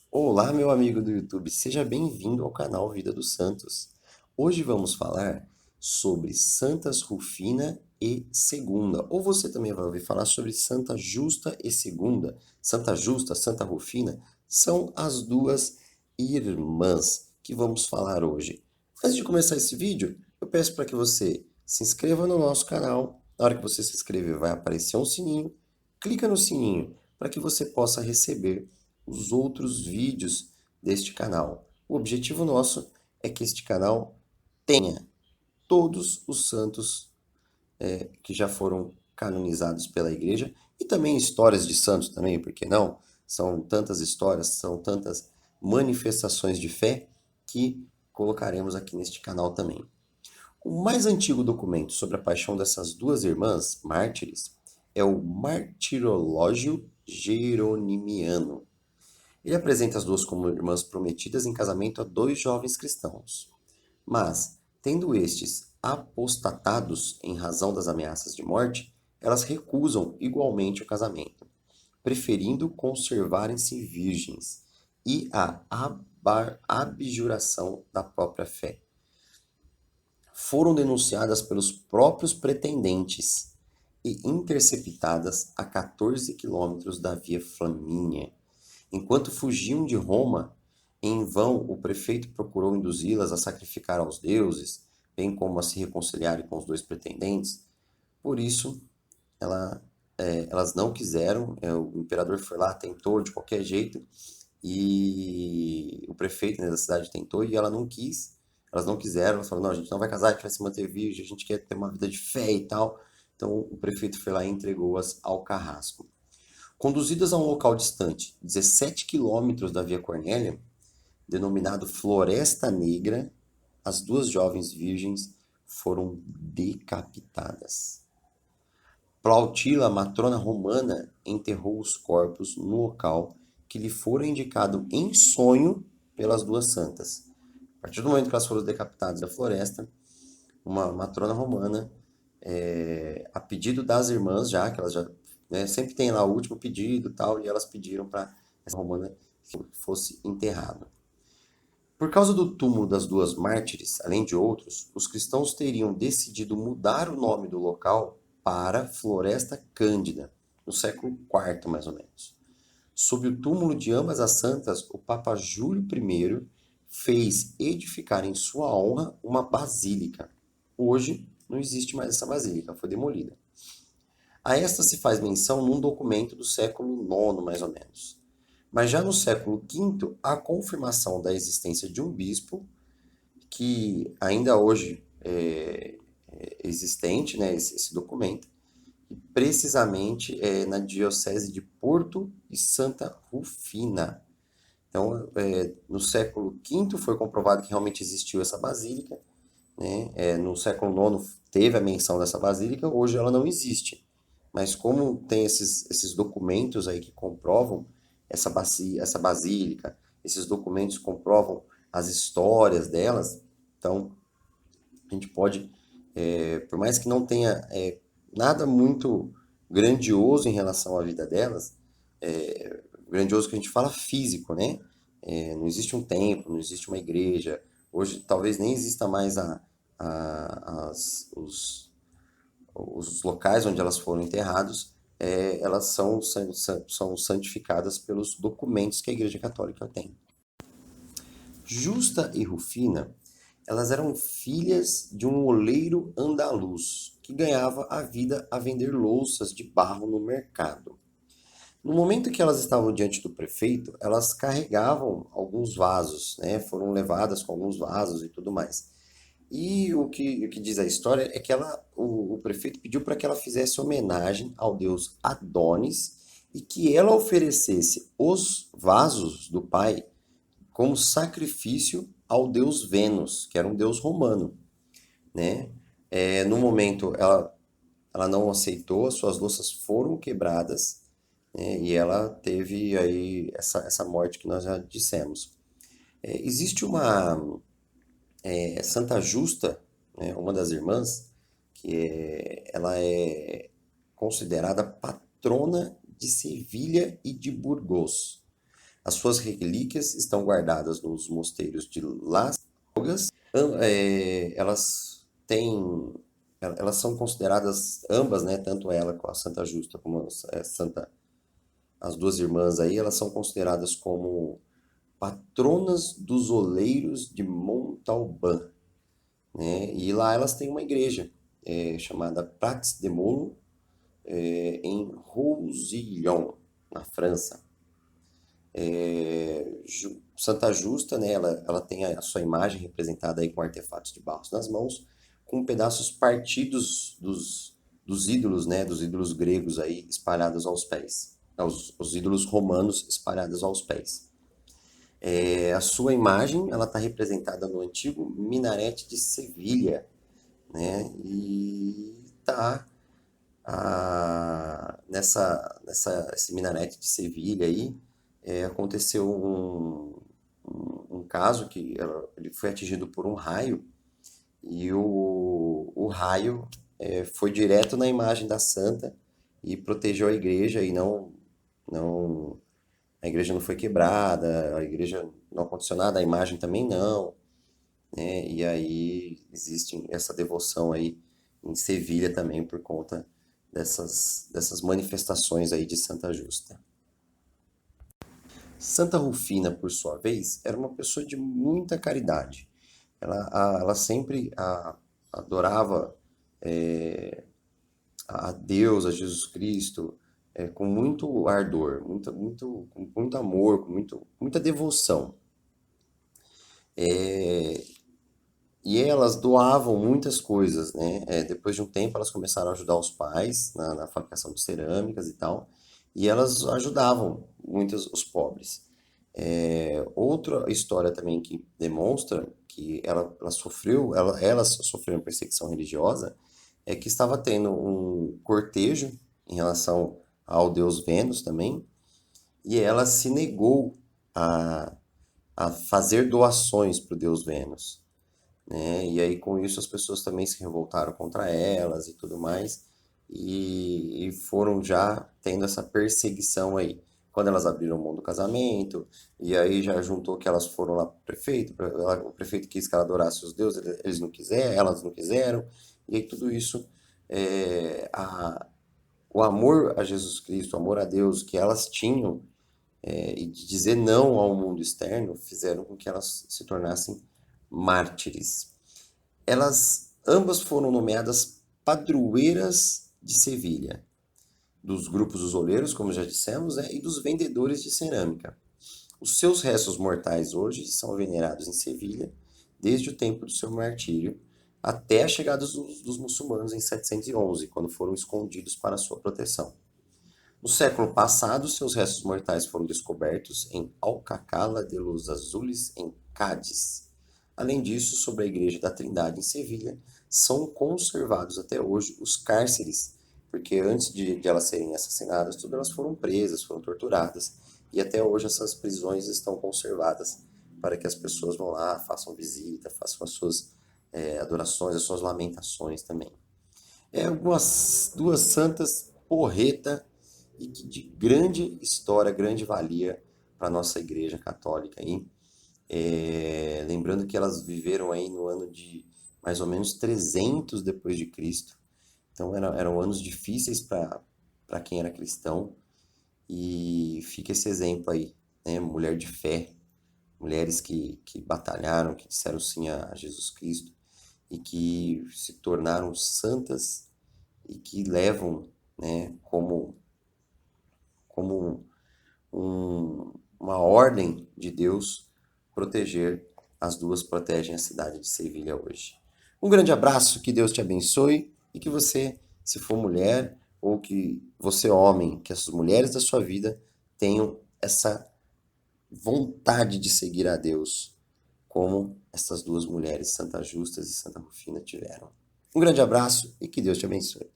Olá, meu amigo do YouTube, seja bem-vindo ao canal Vida dos Santos. Hoje vamos falar sobre Santas Rufina e Segunda, ou você também vai ouvir falar sobre Santa Justa e Segunda. Santa Justa, Santa Rufina são as duas irmãs que vamos falar hoje. Antes de começar esse vídeo, eu peço para que você se inscreva no nosso canal. Na hora que você se inscrever, vai aparecer um sininho. Clica no sininho para que você possa receber os outros vídeos deste canal. O objetivo nosso é que este canal tenha todos os santos que já foram canonizados pela igreja e também histórias de santos também, por que não? São tantas histórias, são tantas manifestações de fé que colocaremos aqui neste canal também. O mais antigo documento sobre a paixão dessas duas irmãs mártires é o Martirológio Jeronimiano. Ele apresenta as duas como irmãs prometidas em casamento a dois jovens cristãos. Mas, tendo estes apostatados em razão das ameaças de morte, elas recusam igualmente o casamento, preferindo conservarem-se virgens e a abjuração da própria fé. Foram denunciadas pelos próprios pretendentes e interceptadas a 14 quilômetros da Via Flamínia. Enquanto fugiam de Roma, em vão o prefeito procurou induzi-las a sacrificar aos deuses, bem como a se reconciliarem com os dois pretendentes. Por isso, elas não quiseram, o imperador foi lá, tentou de qualquer jeito, e o prefeito, né, da cidade tentou e ela não quis. Elas não quiseram, elas falaram, não, a gente não vai casar, a gente vai se manter virgem, a gente quer ter uma vida de fé e tal. Então o prefeito foi lá e entregou-as ao carrasco. Conduzidas a um local distante, 17 quilômetros da Via Cornélia, denominado Floresta Negra, as duas jovens virgens foram decapitadas. Plautila, matrona romana, enterrou os corpos no local que lhe fora indicado em sonho pelas duas santas. A partir do momento que elas foram decapitadas da floresta, uma matrona romana, a pedido das irmãs, já que elas já, né, sempre tem lá o último pedido e tal, e elas pediram para essa romana que fosse enterrada. Por causa do túmulo das duas mártires, além de outros, os cristãos teriam decidido mudar o nome do local para Floresta Cândida, no século IV, mais ou menos. Sob o túmulo de ambas as santas, o Papa Júlio I fez edificar em sua honra uma basílica. Hoje não existe mais essa basílica, foi demolida. A esta se faz menção num documento do século IX, mais ou menos. Mas já no século V, há confirmação da existência de um bispo, que ainda hoje é existente, né, esse documento, e precisamente na diocese de Porto e Santa Rufina. Então, no século V foi comprovado que realmente existiu essa basílica, né? No século IX teve a menção dessa basílica, hoje ela não existe. Mas como tem esses documentos aí que comprovam essa basílica, esses documentos comprovam as histórias delas, então a gente pode, por mais que não tenha nada muito grandioso em relação à vida delas, grandioso que a gente fala físico, né? Não existe um templo, não existe uma igreja. Hoje talvez nem exista mais os locais onde elas foram enterrados. Elas são santificadas pelos documentos que a Igreja Católica tem. Justa e Rufina, elas eram filhas de um oleiro andaluz que ganhava a vida a vender louças de barro no mercado. No momento que elas estavam diante do prefeito, elas carregavam alguns vasos, né? Foram levadas com alguns vasos e tudo mais. E o que diz a história é que o prefeito pediu para que ela fizesse homenagem ao deus Adonis e que ela oferecesse os vasos do pai como sacrifício ao deus Vênus, que era um deus romano, né? No momento, ela não aceitou, as suas louças foram quebradas, né? E ela teve aí essa morte que nós já dissemos. Existe uma Santa Justa, né, uma das irmãs, ela é considerada patrona de Sevilha e de Burgos. As suas relíquias estão guardadas nos mosteiros de Las Drogas. Elas são consideradas ambas, né, tanto ela com a Santa Justa como as duas irmãs aí, elas são consideradas como patronas dos oleiros de Montalbán, né? E lá elas têm uma igreja chamada Prats de Mollo, em Roussillon, na França. Santa Justa, né, ela tem a sua imagem representada aí com artefatos de barro nas mãos, com pedaços partidos dos ídolos, né, dos ídolos gregos aí espalhados aos pés, os ídolos romanos espalhados aos pés. A sua imagem, ela está representada no antigo minarete de Sevilha, né, e tá esse minarete de Sevilha aí, aconteceu um caso que ele foi atingido por um raio e o raio foi direto na imagem da santa e protegeu a igreja e não, a igreja não foi quebrada, a igreja não aconteceu nada, a imagem também não, né? E aí existe essa devoção aí em Sevilha também por conta dessas manifestações aí de Santa Justa. Santa Rufina, por sua vez, era uma pessoa de muita caridade. Ela sempre adorava a Deus, a Jesus Cristo, com muito ardor, com muito amor, muita devoção. E elas doavam muitas coisas, né? Depois de um tempo, elas começaram a ajudar os pais na fabricação de cerâmicas e tal, e elas ajudavam muitos os pobres. Outra história também que demonstra que elas sofreram perseguição religiosa é que estava tendo um cortejo em relação ao deus Vênus também, e ela se negou a, a fazer doações para o deus Vênus, né? E aí com isso as pessoas também se revoltaram contra elas e tudo mais, e foram já tendo essa perseguição aí. Quando elas abriram mão do casamento, e aí já juntou que elas foram lá pro prefeito, o prefeito quis que ela adorasse os deuses, eles não quiseram, elas não quiseram, e aí tudo isso, o amor a Jesus Cristo, o amor a Deus que elas tinham, e de dizer não ao mundo externo, fizeram com que elas se tornassem mártires. Elas ambas foram nomeadas padroeiras de Sevilha, dos grupos dos oleiros, como já dissemos, né, e dos vendedores de cerâmica. Os seus restos mortais hoje são venerados em Sevilha desde o tempo do seu martírio até a chegada dos muçulmanos em 711, quando foram escondidos para sua proteção. No século passado, seus restos mortais foram descobertos em Alcacala de los Azules, em Cádiz. Além disso, sobre a Igreja da Trindade em Sevilha, são conservados até hoje os cárceres, porque antes de elas serem assassinadas, tudo elas foram presas, foram torturadas, e até hoje essas prisões estão conservadas para que as pessoas vão lá, façam visita, façam as suas adorações, as suas lamentações também. Algumas duas santas porreta e que de grande história, grande valia para a nossa Igreja Católica aí. Lembrando que elas viveram aí no ano de mais ou menos 300 depois de Cristo. Então eram anos difíceis para quem era cristão. E fica esse exemplo aí, né? Mulher de fé, mulheres que batalharam, que disseram sim a Jesus Cristo e que se tornaram santas e que levam, né, como uma ordem de Deus proteger. As duas protegem a cidade de Sevilha hoje. Um grande abraço, que Deus te abençoe e que você, se for mulher ou que você homem, que essas mulheres da sua vida tenham essa vontade de seguir a Deus, como essas duas mulheres, Santa Justas e Santa Rufina, tiveram. Um grande abraço e que Deus te abençoe.